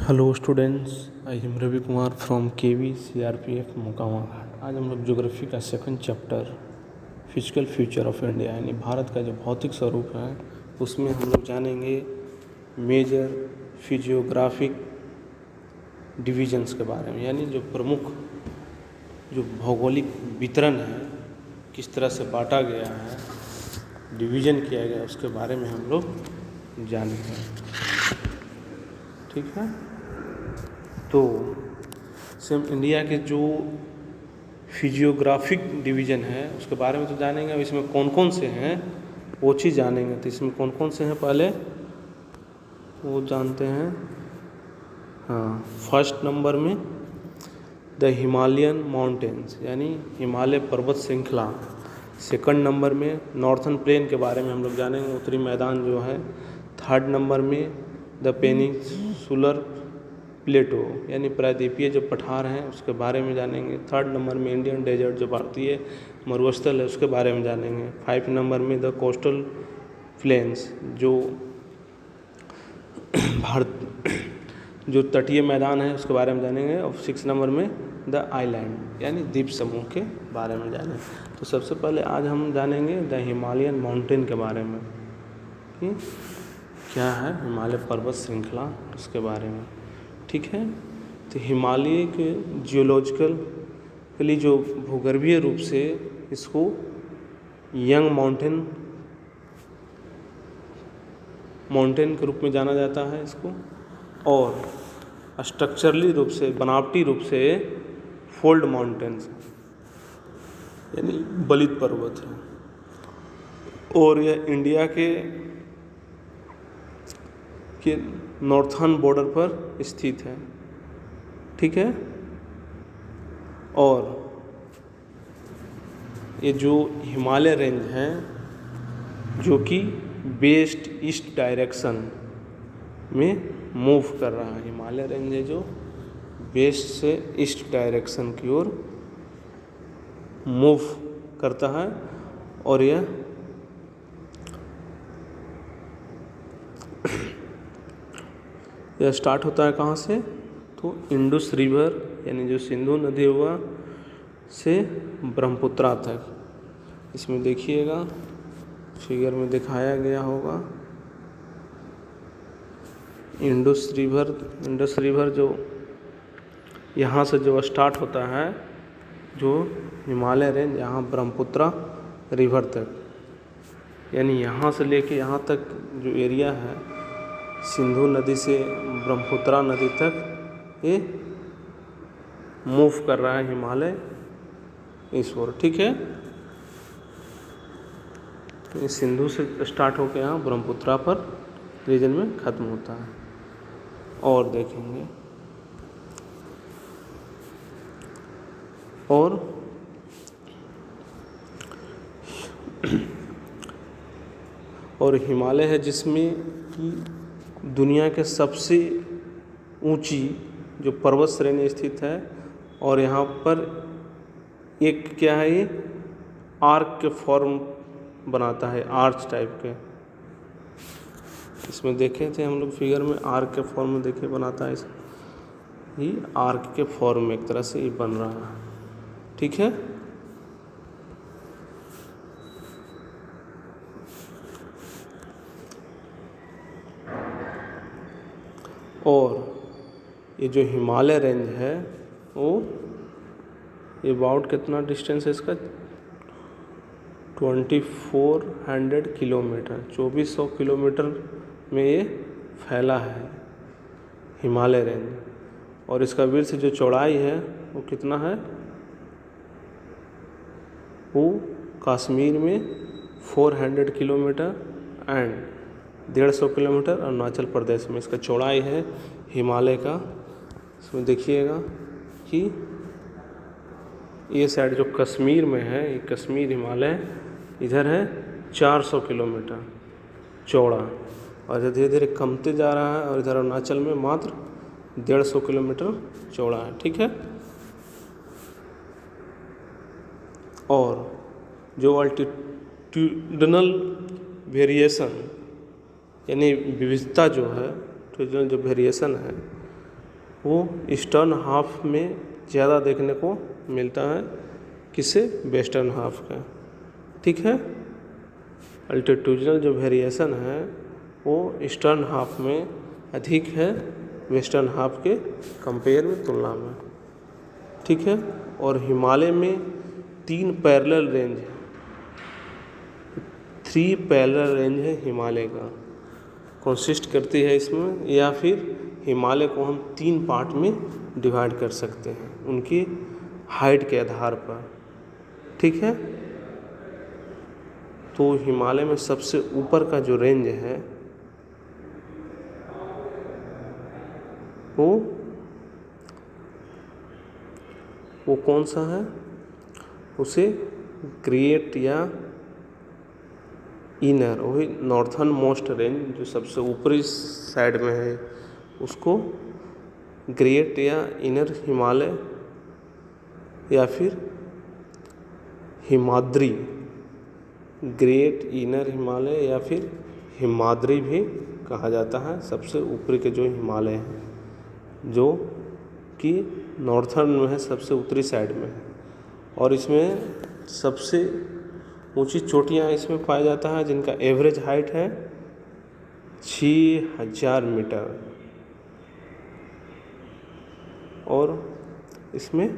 Hello students, I am Ravi Kumar from KV CRPF Mokama Ghat. आज हम लोग ज्योग्राफी का second chapter physical future of India यानी भारत का जो भौतिक स्वरूप है उसमें हम लोग जानेंगे मेजर फिजियोग्राफिक डिविजन्स के बारे में, यानी जो प्रमुख जो भौगोलिक वितरण है, किस तरह से बांटा गया है, डिवीज़न किया गया, उसके बारे में हम लोग जानेंगे। ठीक है, तो सेम इंडिया के जो फिजियोग्राफिक डिवीज़न है उसके बारे में तो जानेंगे। अब इसमें कौन कौन से हैं वो चीज़ जानेंगे। तो इसमें कौन कौन से हैं पहले वो जानते हैं। हाँ, फर्स्ट नंबर में द हिमालयन माउंटेन्स यानी हिमालय पर्वत श्रृंखला। सेकंड नंबर में नॉर्थन प्लेन के बारे में हम लोग जानेंगे, उत्तरी मैदान जो है। थर्ड नंबर में द पेनिनसुलर प्लेटो यानी प्रायद्वीपीय जो पठार हैं उसके बारे में जानेंगे। थर्ड नंबर में इंडियन डेजर्ट जो भारतीय मरुस्थल है उसके बारे में जानेंगे। 5 नंबर में द कोस्टल प्लेन्स जो भारत जो तटीय मैदान है उसके बारे में जानेंगे। और 6 नंबर में द आइलैंड यानी द्वीप समूह के बारे में जानेंगे। तो सबसे पहले आज हम जानेंगे द हिमालयन माउंटेन के बारे में कि क्या है हिमालय पर्वत श्रृंखला, उसके बारे में। ठीक है, तो हिमालय के जियोलॉजिकली जो भूगर्भीय रूप से इसको यंग माउंटेन के रूप में जाना जाता है इसको, और स्ट्रक्चरली रूप से बनावटी रूप से फोल्ड माउंटेन्स यानी बलित पर्वत है। और यह इंडिया के नॉर्थर्न बॉर्डर पर स्थित है। ठीक है, और ये जो हिमालय रेंज है जो कि वेस्ट ईस्ट डायरेक्शन में मूव कर रहा है, हिमालय रेंज है जो वेस्ट से ईस्ट डायरेक्शन की ओर मूव करता है। और यह स्टार्ट होता है कहाँ से, तो इंडस रिवर यानी जो सिंधु नदी हुआ से ब्रह्मपुत्रा तक। इसमें देखिएगा फिगर में दिखाया गया होगा इंडस रिवर जो यहाँ से जो स्टार्ट होता है जो हिमालय रेंज यहाँ ब्रह्मपुत्रा रिवर तक, यानी यहाँ से लेके यहाँ तक जो एरिया है सिंधु नदी से ब्रह्मपुत्रा नदी तक ये मूव कर रहा है हिमालय इस ओर। ठीक है, ये सिंधु से स्टार्ट होकर यहाँ ब्रह्मपुत्रा पर रीजन में ख़त्म होता है। और देखेंगे और हिमालय है जिसमें कि दुनिया के सबसे ऊंची जो पर्वत श्रेणी स्थित है। और यहाँ पर एक क्या है, ये आर्क के फॉर्म बनाता है, आर्च टाइप के। इसमें देखे थे हम लोग फिगर में, आर्क के फॉर्म में देखे बनाता है, ये आर्क के फॉर्म में एक तरह से ये बन रहा है। ठीक है, और ये जो हिमालय रेंज है वो ये अबाउट कितना डिस्टेंस है इसका, 2400 किलोमीटर, 2400 किलोमीटर में ये फैला है हिमालय रेंज। और इसका विड्थ जो चौड़ाई है वो कितना है, वो कश्मीर में 400 kilometre and 150 kilometre Arunachal Pradesh में इसका चौड़ाई है हिमालय का। इसमें देखिएगा कि ये साइड जो कश्मीर में है, ये कश्मीर हिमालय इधर है 400 किलोमीटर चौड़ा, और धीरे धीरे कमते जा रहा है, और इधर अरुणाचल में मात्र 150 किलोमीटर चौड़ा है। ठीक है, और जो अल्टीट्यूडनल वेरिएशन यानी विविधता जो है, जो वेरिएशन है वो ईस्टर्न हाफ में ज़्यादा देखने को मिलता है, किससे? वेस्टर्न हाफ का। ठीक है, अल्टीट्यूडनल जो वेरिएशन है वो ईस्टर्न हाफ में अधिक है वेस्टर्न हाफ के कंपेयर में, तुलना में। ठीक है, और हिमालय में 3 पैरेलल रेंज है, 3 पैरेलल रेंज है हिमालय का, कंसिस्ट करती है इसमें, या फिर हिमालय को हम 3 पार्ट में डिवाइड कर सकते हैं उनकी हाइट के आधार पर। ठीक है, तो हिमालय में सबसे ऊपर का जो रेंज है वो कौन सा है? उसे ग्रेट या इनर, वही नॉर्थन मोस्ट रेंज जो सबसे ऊपरी साइड में है, उसको ग्रेट या इनर हिमालय या फिर हिमाद्री, ग्रेट इनर हिमालय या फिर हिमाद्री भी कहा जाता है। सबसे ऊपरी के जो हिमालय हैं, जो कि नॉर्थर्न में है, सबसे उत्तरी साइड में है, और इसमें सबसे ऊंची चोटियां इसमें पाया जाता है जिनका एवरेज हाइट है 6000 मीटर, और इसमें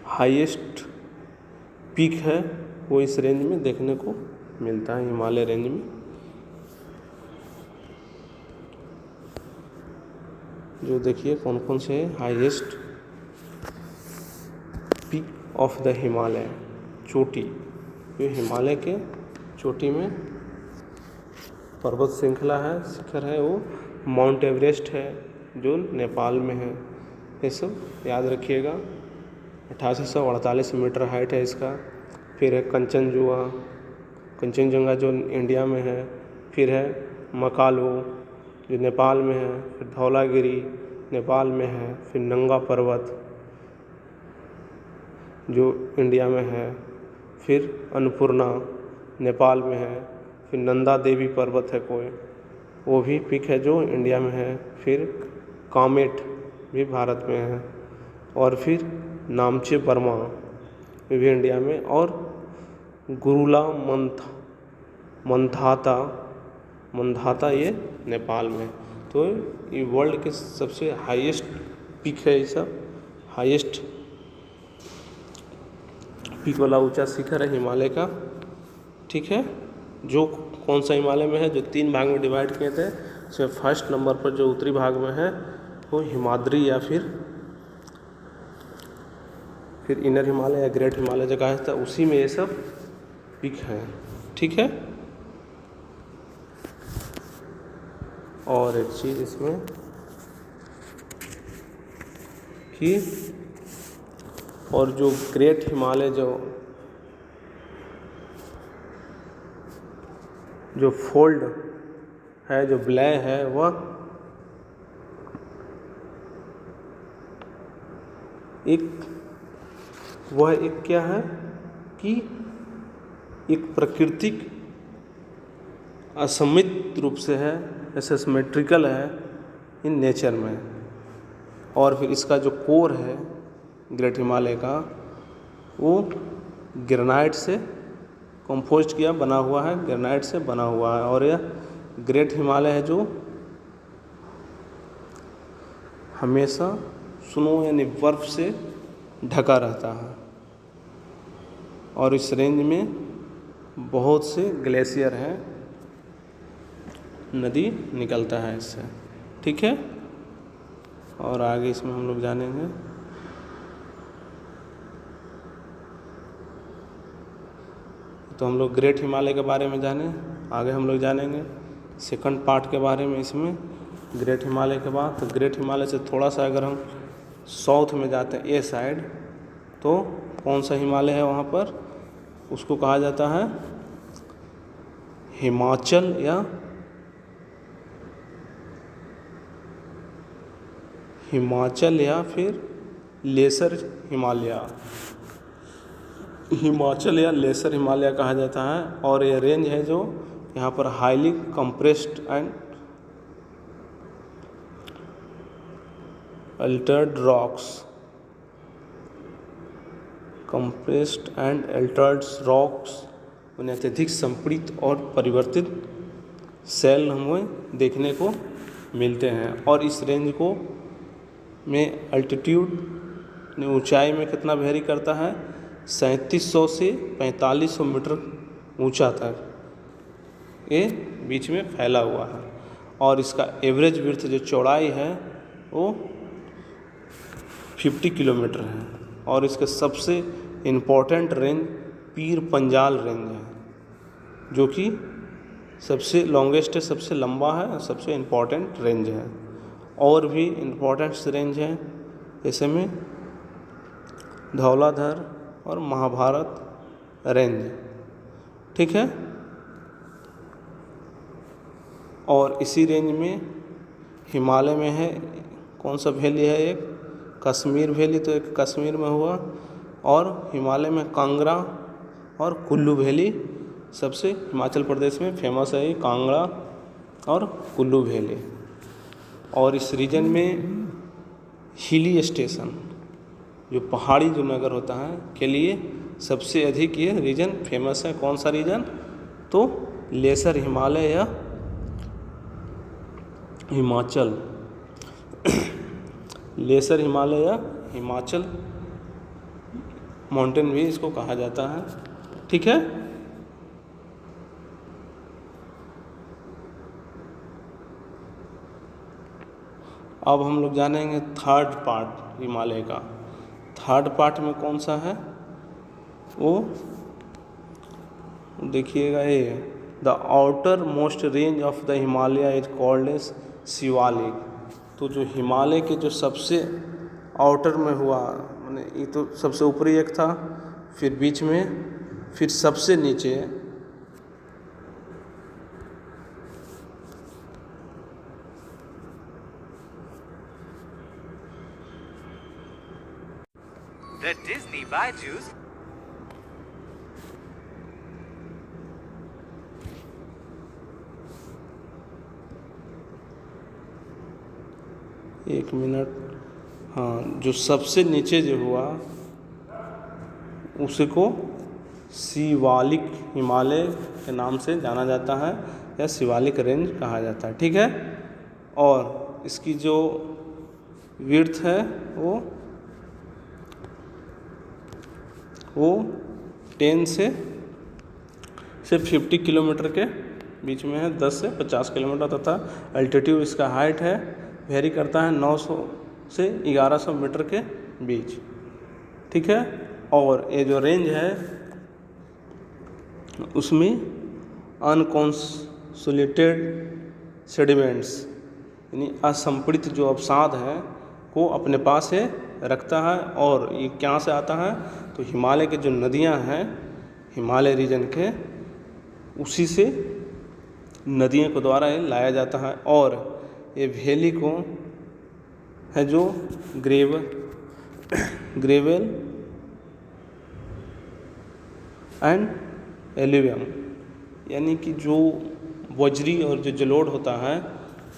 हाईएस्ट पीक है वो इस रेंज में देखने को मिलता है, हिमालय रेंज में। जो देखिए कौन कौन से highest peak of the Himalaya, चोटी, ये हिमालय के चोटी में पर्वत श्रृंखला है, शिखर है, वो माउंट एवरेस्ट है जो नेपाल में है। ये सब याद रखिएगा। 8848 मीटर हाइट है इसका। फिर है कंचनजंगा जो इंडिया में है। फिर है मकालू जो नेपाल में है। फिर धौलागिरी नेपाल में है। फिर नंगा पर्वत जो इंडिया में है। फिर अन्नपूर्णा नेपाल में है। फिर नंदा देवी पर्वत है कोई, वो भी पीक है जो इंडिया में है। फिर कामेट भी भारत में है। और फिर नामचे बर्मा ये भी इंडिया में। और गुरुला मंधाता ये नेपाल में। तो ये वर्ल्ड के सबसे हाईएस्ट पीक है, ये सब हाईएस्ट पीक वाला ऊंचा शिखर है हिमालय का। ठीक है, जो कौन सा हिमालय में है, जो 3 भाग में डिवाइड किए थे, उसमें फर्स्ट नंबर पर जो उत्तरी भाग में है वो हिमाद्री या फिर इनर हिमालय या ग्रेट हिमालय जो कहा था, उसी में ये सब पीक है। ठीक है, और एक चीज़ इसमें कि और जो ग्रेट हिमालय जो फोल्ड है, जो विलय है, वह एक क्या है कि एक प्राकृतिक असममित रूप से है, ऐसे सिमेट्रिकल है इन नेचर में। और फिर इसका जो कोर है ग्रेट हिमालय का, वो ग्रेनाइट से कंपोस्ट किया बना हुआ है, ग्रेनाइट से बना हुआ है। और यह ग्रेट हिमालय है जो हमेशा स्नो यानी बर्फ से ढका रहता है। और इस रेंज में बहुत से ग्लेशियर हैं, नदी निकलता है इससे। ठीक है, और आगे इसमें हम लोग जानेंगे। तो हम लोग ग्रेट हिमालय के बारे में जाने, आगे हम लोग जानेंगे सेकंड पार्ट के बारे में इसमें ग्रेट हिमालय के बाद। तो ग्रेट हिमालय से थोड़ा सा अगर हम साउथ में जाते हैं, ए साइड, तो कौन सा हिमालय है वहाँ पर, उसको कहा जाता है हिमाचल या फिर लेसर हिमालय। हिमाचल या लेसर हिमालय कहा जाता है। और ये रेंज है जो यहाँ पर highly compressed and Altered rocks, compressed and Altered rocks उन्हें अत्यधिक संपीड़ित और परिवर्तित शैल हमें देखने को मिलते हैं। और इस रेंज को में अल्टीट्यूड ऊंचाई में कितना वेरी करता है, 3700 से 4500 मीटर ऊंचा तक ये बीच में फैला हुआ है। और इसका एवरेज विड्थ जो चौड़ाई है वो 50 किलोमीटर है। और इसका सबसे important range Pir Panjal range है, जो कि सबसे लॉन्गेस्ट है, सबसे लंबा है, सबसे इम्पोर्टेंट रेंज है। और भी इम्पोर्टेंट रेंज है जैसे में धौलाधर और महाभारत रेंज, ठीक है। और इसी रेंज में हिमालय में है कौन सा वैली है, एक कश्मीर वैली, तो एक कश्मीर में हुआ। और हिमालय में कांगड़ा और कुल्लू वैली सबसे हिमाचल प्रदेश में फेमस है, कांगड़ा और कुल्लू वैली। और इस रीजन में हिली स्टेशन जो पहाड़ी जो नगर होता है के लिए सबसे अधिक ये रीजन फेमस है। कौन सा रीजन, तो लेसर हिमालय या हिमाचल लेसर हिमालय या हिमाचल माउंटेन भी इसको कहा जाता है, ठीक है। अब हम लोग जानेंगे थर्ड पार्ट हिमालय का। थर्ड पार्ट में कौन सा है, वो देखिएगा, ये the outer most range of the Himalaya is called as Shivalik. तो जो हिमालय के जो सबसे आउटर में हुआ, माने ये तो सबसे ऊपरी एक था, फिर बीच में, फिर सबसे नीचे, The Disney Baiju's एक मिनट, हाँ, जो सबसे नीचे जो हुआ उसी को शिवालिक हिमालय के नाम से जाना जाता है या शिवालिक रेंज कहा जाता है, ठीक है। और इसकी जो विड्थ है वो 10 से सिर्फ 50 किलोमीटर के बीच में है, 10 से 50 किलोमीटर, तथा अल्टीट्यूड इसका हाइट है वेरी करता है 900 से 1100 मीटर के बीच, ठीक है। और ये जो रेंज है उसमें अनकॉन्सोलिडेटेड सेडिमेंट्स यानी असंपीड़ित जो अवसाद है को अपने पास से रखता है। और ये क्या से आता है, तो हिमालय के जो नदियां हैं हिमालय रीजन के, उसी से नदियों के द्वारा ये लाया जाता है। और ये वैली को है जो ग्रेवल एंड एल्यूवियम यानी कि जो बजरी और जो जलोढ़ होता है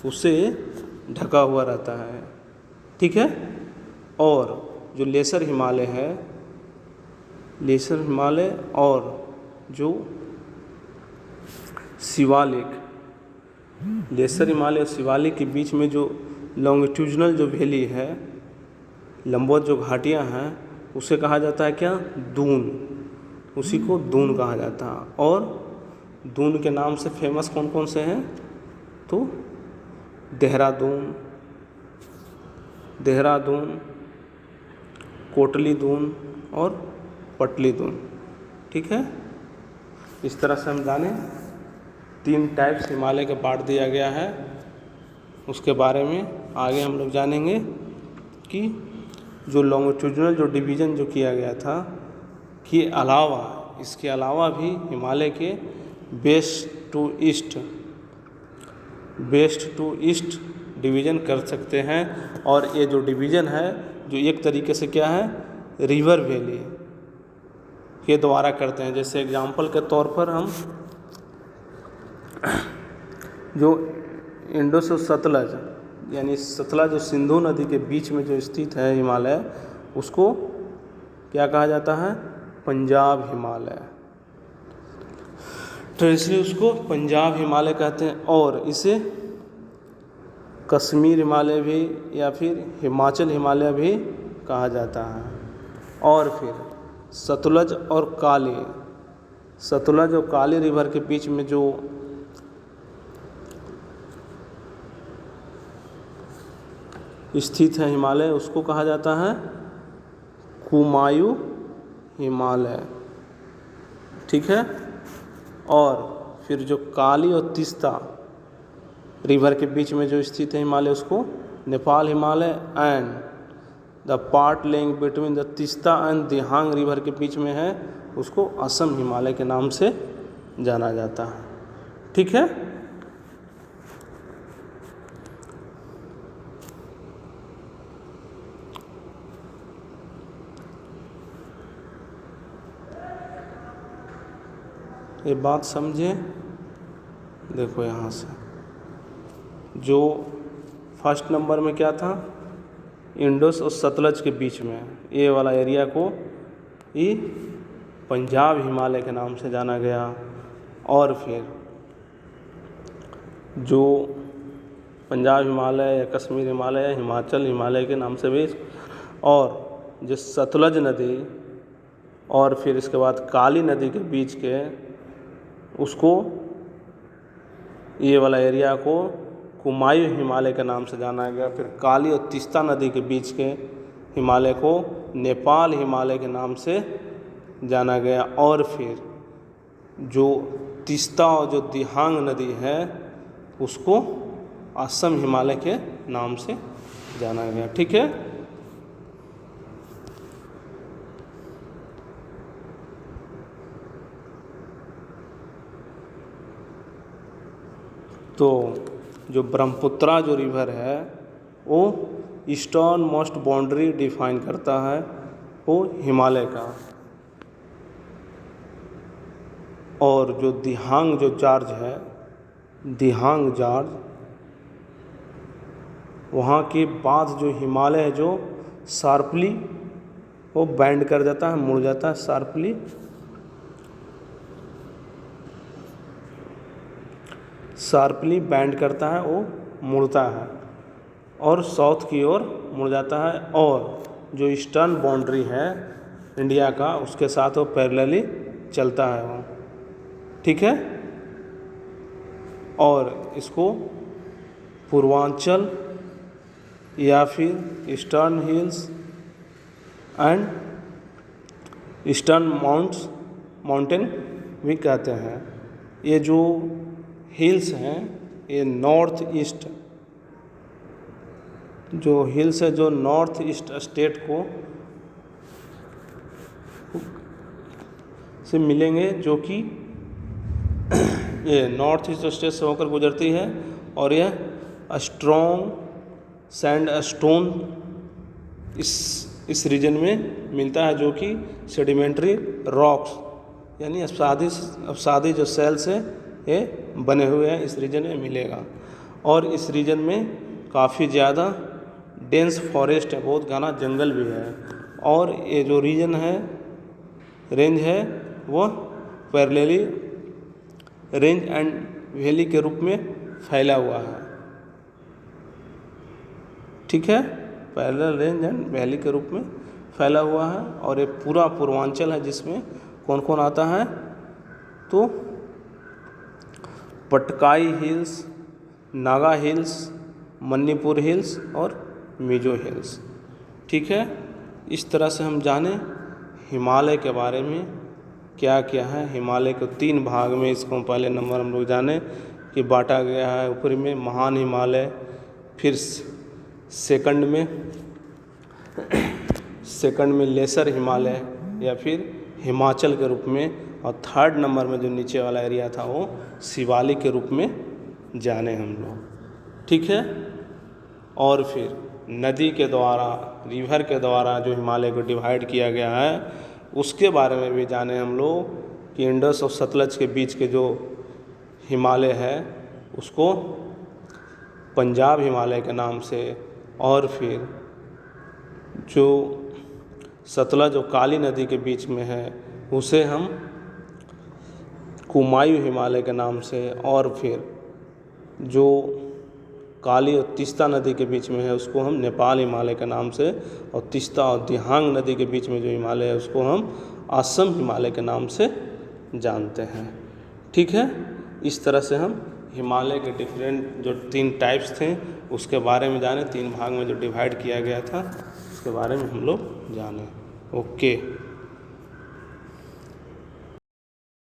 उससे ढका हुआ रहता है, ठीक है। और जो लेसर हिमालय है, लेसर हिमालय और जो शिवालिक, लेसर हिमालय और शिवालिक के बीच में जो लॉन्गिट्यूजनल जो वैली है, लंबवत जो घाटियाँ हैं, उसे कहा जाता है क्या, दून, उसी को दून कहा जाता है। और दून के नाम से फेमस कौन कौन से हैं, तो देहरादून, कोटली दून और पटली दून, ठीक है। इस तरह से हम जाने 3 टाइप्स हिमालय का बांट दिया गया है। उसके बारे में आगे हम लोग जानेंगे कि जो लॉन्गिट्यूडनल जो डिवीज़न जो किया गया था कि अलावा, इसके अलावा भी हिमालय के वेस्ट टू ईस्ट डिवीज़न कर सकते हैं। और ये जो डिवीज़न है जो एक तरीके से क्या है, रिवर वैली के द्वारा करते हैं। जैसे एग्जांपल के तौर पर हम जो इंडस और सतलज यानी सतलज और सिंधु नदी के बीच में जो स्थित है हिमालय, उसको क्या कहा जाता है? पंजाब हिमालय। तो इसलिए उसको पंजाब हिमालय कहते हैं। और इसे कश्मीर हिमालय भी या फिर हिमाचल हिमालय भी कहा जाता है। और फिर सतलज और काली रिवर के बीच में जो स्थित है हिमालय, उसको कहा जाता है कुमायूं हिमालय। ठीक है। और फिर जो काली और तीस्ता रिवर के बीच में जो स्थित है हिमालय, उसको Nepal Himalaya. And the part laying between the Teesta and Dihang river के बीच में है, उसको असम हिमालय के नाम से जाना जाता है। ठीक है। ये बात समझे। देखो यहाँ से जो फर्स्ट नंबर में क्या था, इंडस और सतलज के बीच में ये वाला एरिया को ये पंजाब हिमालय के नाम से जाना गया। और फिर जो पंजाब हिमालय या कश्मीर हिमालय या हिमाचल हिमालय के नाम से भी, और जो सतलज नदी और फिर इसके बाद काली नदी के बीच के, उसको ये वाला एरिया को कुमायूं हिमालय के नाम से जाना गया। फिर काली और तीस्ता नदी के बीच के हिमालय को नेपाल हिमालय के नाम से जाना गया। और फिर जो तीस्ता और जो दिहांग नदी है, उसको असम हिमालय के नाम से जाना गया। ठीक है। तो जो ब्रह्मपुत्रा जो रिवर है, वो ईस्टर्न मोस्ट बाउंड्री डिफाइन करता है वो हिमालय का। और जो दिहांग जो जार्ज है, दिहांग जार्ज, वहाँ के बाद जो हिमालय है जो शार्पली वो बैंड कर जाता है, मुड़ जाता है शार्पली बैंड करता है, वो मुड़ता है और साउथ की ओर मुड़ जाता है। और जो ईस्टर्न बाउंड्री है इंडिया का, उसके साथ वो पैरेलली चलता है वो। ठीक है। और इसको पूर्वांचल या फिर eastern hills and eastern mountain भी कहते हैं। ये जो हिल्स हैं, ये नॉर्थ ईस्ट जो हिल्स है, जो नॉर्थ ईस्ट स्टेट को से मिलेंगे, जो कि ये नॉर्थ ईस्ट स्टेट से होकर गुजरती है। और यह स्ट्रॉन्ग सैंड स्टोन इस रीजन में मिलता है, जो कि सेडिमेंट्री रॉक्स यानी अपसादी जो सेल्स है ये बने हुए हैं, इस रीजन में मिलेगा। और इस रीजन में काफ़ी ज़्यादा डेंस फॉरेस्ट है, बहुत घना जंगल भी है। और ये जो रीजन है, रेंज है, वह पैरेलली रेंज एंड वैली के रूप में फैला हुआ है। ठीक है। पैरेलल रेंज एंड वैली के रूप में फैला हुआ है। और ये पूरा पूर्वांचल है, जिसमें कौन कौन आता है, तो Patkai hills, Naga hills, Manipur hills और मिजो हिल्स। ठीक है। इस तरह से हम जाने हिमालय के बारे में क्या क्या है। हिमालय को 3 भाग में, इसको पहले नंबर हम लोग जाने कि बांटा गया है। ऊपरी में महान हिमालय, फिर सेकंड में लेसर हिमालय या फिर हिमाचल के रूप में, और थर्ड नंबर में जो नीचे वाला एरिया था वो शिवालिक के रूप में जाने हम लोग। ठीक है। और फिर नदी के द्वारा, रिवर के द्वारा जो हिमालय को डिवाइड किया गया है, उसके बारे में भी जाने हम लोग कि इंडस और सतलज के बीच के जो हिमालय है, उसको पंजाब हिमालय के नाम से, और फिर जो सतलज और काली नदी के बीच में है उसे हम कुमायूं हिमालय के नाम से, और फिर जो काली और तीस्ता नदी के बीच में है उसको हम नेपाल हिमालय के नाम से, और तीस्ता और दिहांग नदी के बीच में जो हिमालय है उसको हम असम हिमालय के नाम से जानते हैं। ठीक है, इस तरह से हम हिमालय के डिफरेंट जो 3 टाइप्स थे उसके बारे में जाने, 3 भाग में जो डिवाइड किया गया था उसके बारे में हम लोग जाने। ओके।